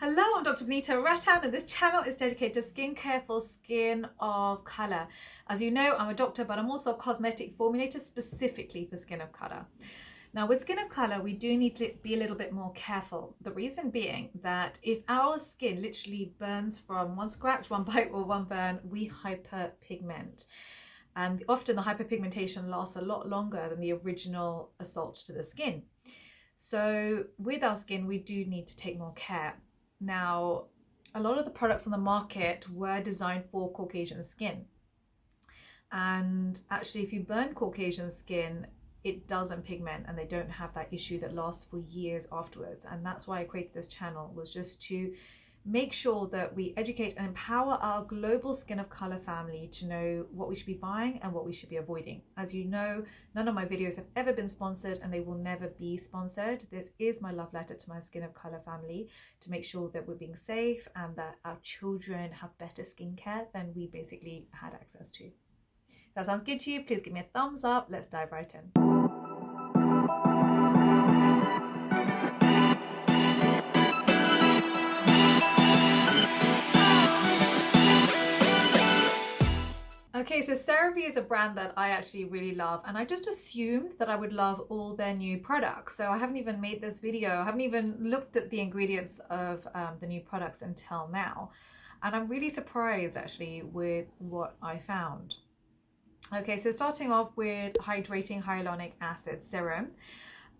Hello, I'm Dr. Vanita Rattan and this channel is dedicated to skincare for skin of colour. As you know, I'm a doctor, but I'm also a cosmetic formulator specifically for skin of colour. Now with skin of colour, we do need to be a little bit more careful. The reason being that if our skin literally burns from one scratch, one bite or one burn, we hyperpigment. And often the hyperpigmentation lasts a lot longer than the original assault to the skin. So with our skin, we do need to take more care. Now, a lot of the products on the market were designed for Caucasian skin. And actually, if you burn Caucasian skin, it doesn't pigment and they don't have that issue that lasts for years afterwards. And that's why I created this channel, was just to make sure that we educate and empower our global skin of color family to know what we should be buying and what we should be avoiding. As you know, none of my videos have ever been sponsored and they will never be sponsored. This is my love letter to my skin of color family to make sure that we're being safe and that our children have better skincare than we basically had access to. If that sounds good to you, please give me a thumbs up. Let's dive right in. Okay, so Cerave is a brand that I actually really love, and I just assumed that I would love all their new products. So I haven't even made this video, I haven't even looked at the ingredients of the new products until now. And I'm really surprised actually with what I found. Okay, so starting off with Hydrating Hyaluronic Acid Serum.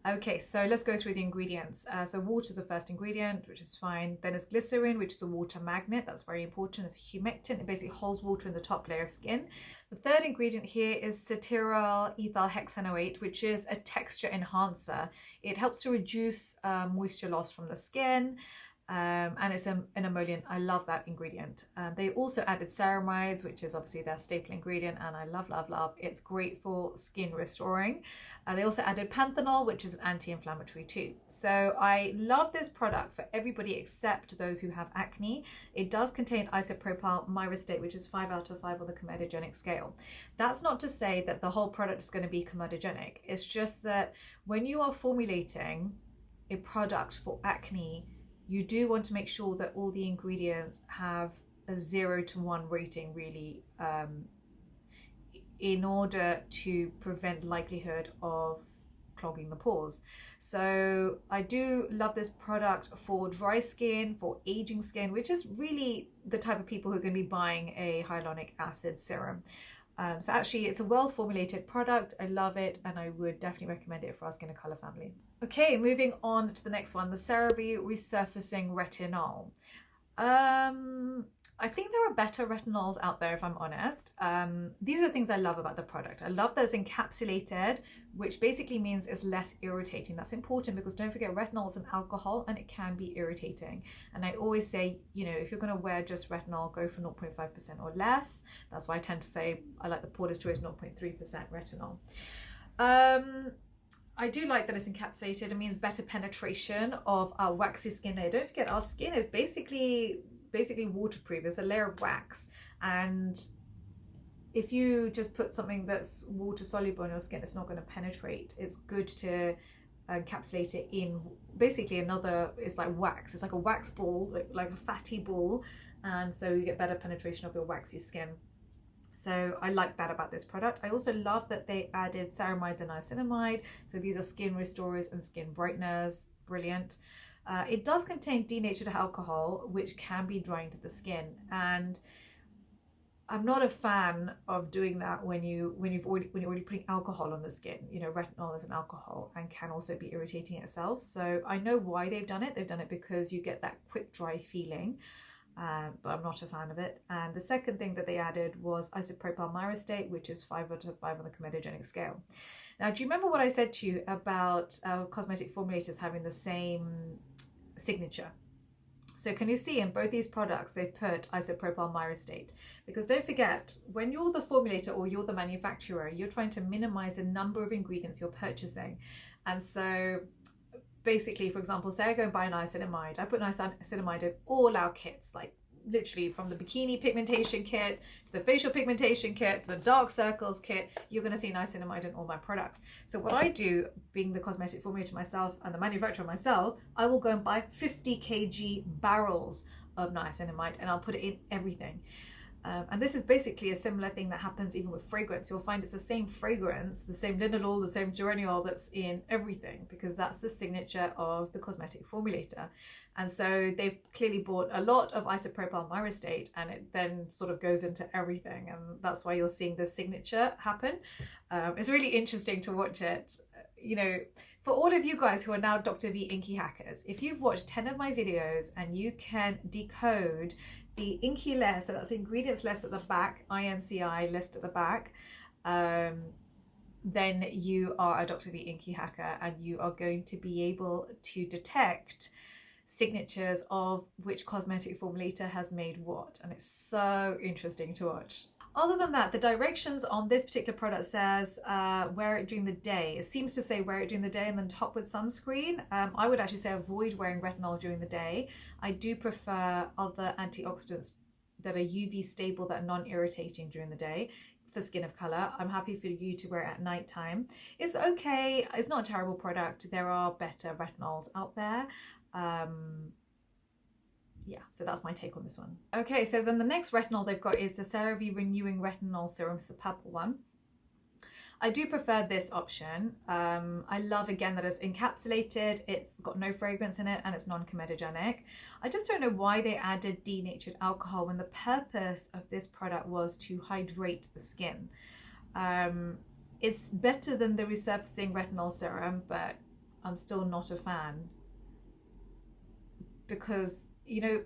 Okay, so let's go through the ingredients. So water is the first ingredient, which is fine. Then there's glycerin, which is a water magnet. That's very important. It's a humectant. It basically holds water in the top layer of skin. The third ingredient here is cetyl ethyl hexanoate, which is a texture enhancer. It helps to reduce moisture loss from the skin. And it's an emollient. I love that ingredient. They also added ceramides, which is obviously their staple ingredient, and I love, love, love. It's great for skin restoring. They also added panthenol, which is an anti-inflammatory too. So I love this product for everybody except those who have acne. It does contain isopropyl myristate, which is 5 out of 5 on the comedogenic scale. That's not to say that the whole product is going to be comedogenic. It's just that when you are formulating a product for acne, you do want to make sure that all the ingredients have a 0 to 1 rating really, in order to prevent likelihood of clogging the pores. So I do love this product for dry skin, for aging skin, which is really the type of people who are going to be buying a hyaluronic acid serum. So actually it's a well formulated product. I love it and I would definitely recommend it for our skin of color family. Okay, moving on to the next one, the Cerave Resurfacing Retinol. I think there are better retinols out there, if I'm honest. These are the things I love about the product. I love that it's encapsulated, which basically means it's less irritating. That's important because don't forget, retinol is an alcohol and it can be irritating. And I always say, you know, if you're going to wear just retinol, go for 0.5% or less. That's why I tend to say I like the Porter's Choice 0.3% retinol. I do like that it's encapsulated. It means better penetration of our waxy skin layer. Don't forget, our skin is basically waterproof. It's a layer of wax, and if you just put something that's water soluble on your skin, it's not going to penetrate. It's good to encapsulate it in basically another, it's like wax. It's like a wax ball, like a fatty ball, and so you get better penetration of your waxy skin. So I like that about this product. I also love that they added ceramides and niacinamide. So these are skin restorers and skin brighteners. Brilliant. It does contain denatured alcohol, which can be drying to the skin. And I'm not a fan of doing that when you're already putting alcohol on the skin. You know, retinol is an alcohol and can also be irritating itself. So I know why they've done it. They've done it because you get that quick dry feeling. But I'm not a fan of it. And the second thing that they added was isopropyl myristate, which is 5 out of 5 on the comedogenic scale. Now, do you remember what I said to you about cosmetic formulators having the same signature? So can you see in both these products, they've put isopropyl myristate? Because don't forget, when you're the formulator or you're the manufacturer, you're trying to minimize the number of ingredients you're purchasing. And so basically, for example, say I go and buy niacinamide. I put niacinamide in all our kits, like literally from the bikini pigmentation kit to the facial pigmentation kit to the dark circles kit, you're going to see niacinamide in all my products. So what I do, being the cosmetic formulator myself and the manufacturer myself, I will go and buy 50 kg barrels of niacinamide and I'll put it in everything. And this is basically a similar thing that happens even with fragrance. You'll find it's the same fragrance, the same linalool, the same geraniol that's in everything, because that's the signature of the cosmetic formulator. And so they've clearly bought a lot of isopropyl myristate and it then sort of goes into everything. And that's why you're seeing the signature happen. It's really interesting to watch it. You know, for all of you guys who are now Dr. V Inky hackers, if you've watched 10 of my videos and you can decode the Inky list, so that's the ingredients list at the back, INCI list at the back, then you are a Dr. V Inky hacker and you are going to be able to detect signatures of which cosmetic formulator has made what, and it's so interesting to watch. Other than that, the directions on this particular product says wear it during the day. It seems to say wear it during the day and then top with sunscreen. I would actually say avoid wearing retinol during the day. I do prefer other antioxidants that are UV stable, that are non-irritating during the day for skin of color. I'm happy for you to wear it at night time. It's okay. It's not a terrible product. There are better retinols out there. Yeah, so that's my take on this one. Okay, so then the next retinol they've got is the Cerave Renewing Retinol Serum. It's the purple one. I do prefer this option. I love, again, that it's encapsulated, it's got no fragrance in it, and it's non-comedogenic. I just don't know why they added denatured alcohol when the purpose of this product was to hydrate the skin. It's better than the Resurfacing Retinol Serum, but I'm still not a fan. Because, you know,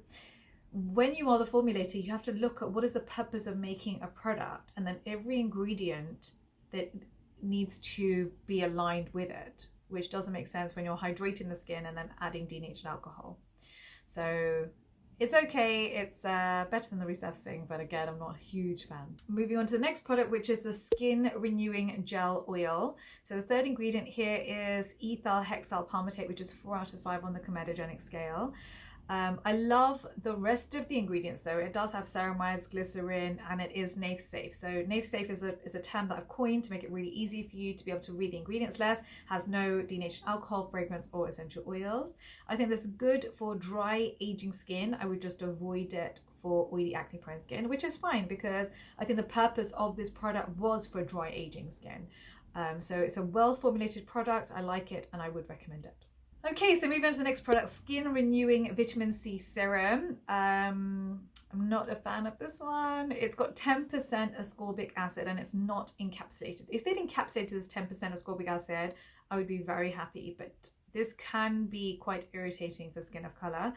when you are the formulator, you have to look at what is the purpose of making a product, and then every ingredient that needs to be aligned with it, which doesn't make sense when you're hydrating the skin and then adding denatured alcohol. So it's okay, it's better than the resurfacing, but again, I'm not a huge fan. Moving on to the next product, which is the Skin Renewing Gel Oil. So the third ingredient here is ethyl hexyl palmitate, which is 4 out of 5 on the comedogenic scale. I love the rest of the ingredients though. It does have ceramides, glycerin, and it is NAF safe. So NAF safe is a term that I've coined to make it really easy for you to be able to read the ingredients list. Has no denatured alcohol, fragrance, or essential oils. I think this is good for dry aging skin. I would just avoid it for oily acne prone skin, which is fine because I think the purpose of this product was for dry aging skin. So it's a well formulated product. I like it and I would recommend it. Okay, so moving on to the next product, Skin Renewing Vitamin C Serum. I'm not a fan of this one. It's got 10% ascorbic acid and it's not encapsulated. If they'd encapsulated this 10% ascorbic acid, I would be very happy, but this can be quite irritating for skin of color.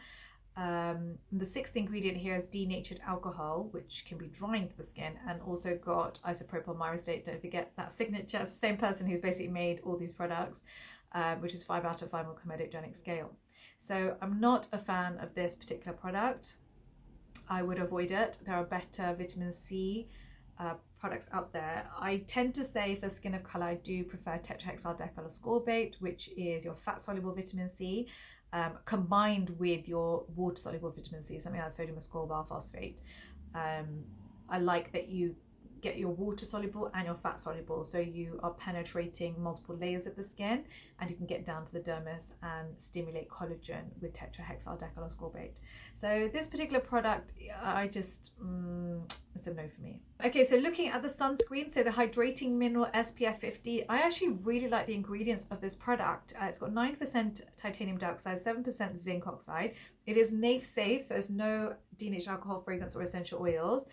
The sixth ingredient here is denatured alcohol, which can be drying to the skin, and also got isopropyl myristate. Don't forget that signature. It's the same person who's basically made all these products. Which is 5 out of 5 on comedogenic scale. So I'm not a fan of this particular product. I would avoid it. There are better vitamin C products out there. I tend to say for skin of color, I do prefer tetrahexyldecyl-ascorbate, which is your fat soluble vitamin C, combined with your water soluble vitamin C, something like sodium ascorbate phosphate. I like that you get your water soluble and your fat soluble, so you are penetrating multiple layers of the skin and you can get down to the dermis and stimulate collagen with tetrahexyldecyl-ascorbate. So this particular product, I just it's a no for me. Okay, so looking at the sunscreen, so the Hydrating Mineral SPF50, I actually really like the ingredients of this product. It's got 9% titanium dioxide, 7% zinc oxide. It is NAF safe, so there's no denatured alcohol, fragrance, or essential oils.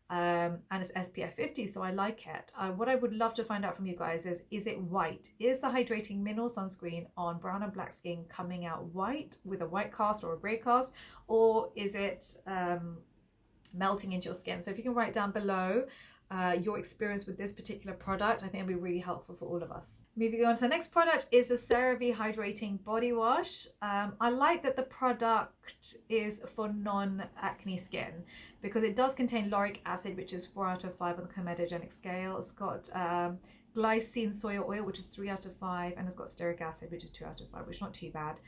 And it's SPF 50, so I like it. What I would love to find out from you guys is it white? Is the Hydrating Mineral Sunscreen on brown and black skin coming out white with a white cast or a grey cast, or is it melting into your skin? So if you can write down below your experience with this particular product, I think it'll be really helpful for all of us. Moving on to the next product is the Cerave Hydrating Body Wash. I like that the product is for non-acne skin because it does contain lauric acid, which is 4 out of 5 on the comedogenic scale. It's got glycine soya oil, which is 3 out of 5, and it's got stearic acid, which is 2 out of 5, which is not too bad.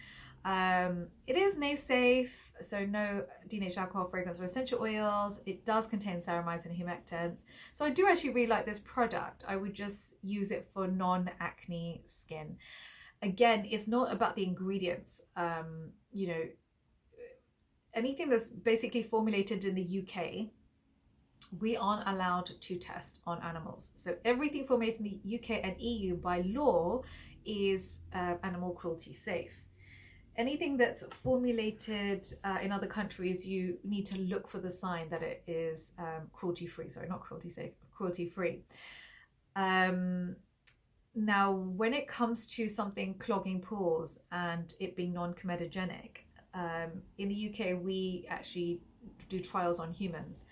It is nail safe, so no denatured alcohol, fragrance, or essential oils. It does contain ceramides and humectants. So I do actually really like this product. I would just use it for non-acne skin. Again, it's not about the ingredients. You know, anything that's basically formulated in the UK, we aren't allowed to test on animals. So everything formulated in the UK and EU by law is animal cruelty safe. Anything that's formulated in other countries, you need to look for the sign that it is cruelty-free. Sorry, not cruelty-safe, cruelty-free. Now, when it comes to something clogging pores and it being non-comedogenic, in the UK, we actually do trials on humans.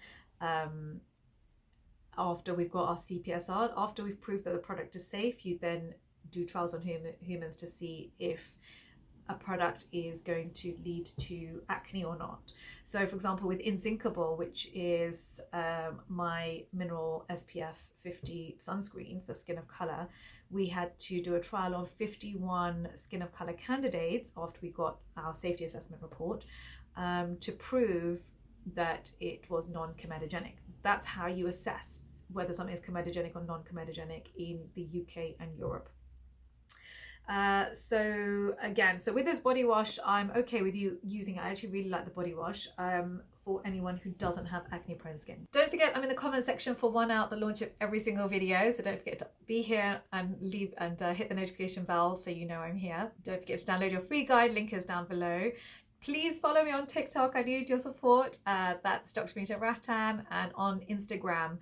After we've got our CPSR, after we've proved that the product is safe, you then do trials on humans to see if a product is going to lead to acne or not. So for example, with Inzincable, which is my mineral SPF50 sunscreen for skin of color, we had to do a trial on 51 skin of color candidates after we got our safety assessment report to prove that it was non-comedogenic. That's how you assess whether something is comedogenic or non-comedogenic in the UK and Europe. So with this body wash, I'm okay with you using it. I actually really like the body wash for anyone who doesn't have acne prone skin. Don't forget, I'm in the comment section for one out the launch of every single video, so don't forget to be here and leave and hit the notification bell so you know I'm here. Don't forget to download your free guide, link is down below. Please follow me on TikTok, I need your support. That's Dr. Vanita Rattan, and on Instagram,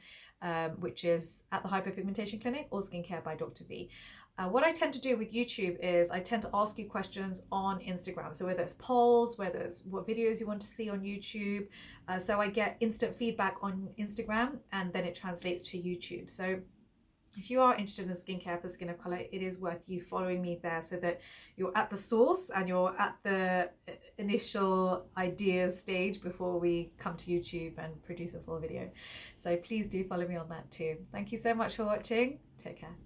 which is at the Hyperpigmentation Clinic or Skincare by Dr. V. What I tend to do with YouTube is I tend to ask you questions on Instagram. So whether it's polls, whether it's what videos you want to see on YouTube. So I get instant feedback on Instagram and then it translates to YouTube. So if you are interested in skincare for skin of color, it is worth you following me there so that you're at the source and you're at the initial ideas stage before we come to YouTube and produce a full video. So please do follow me on that too. Thank you so much for watching. Take care.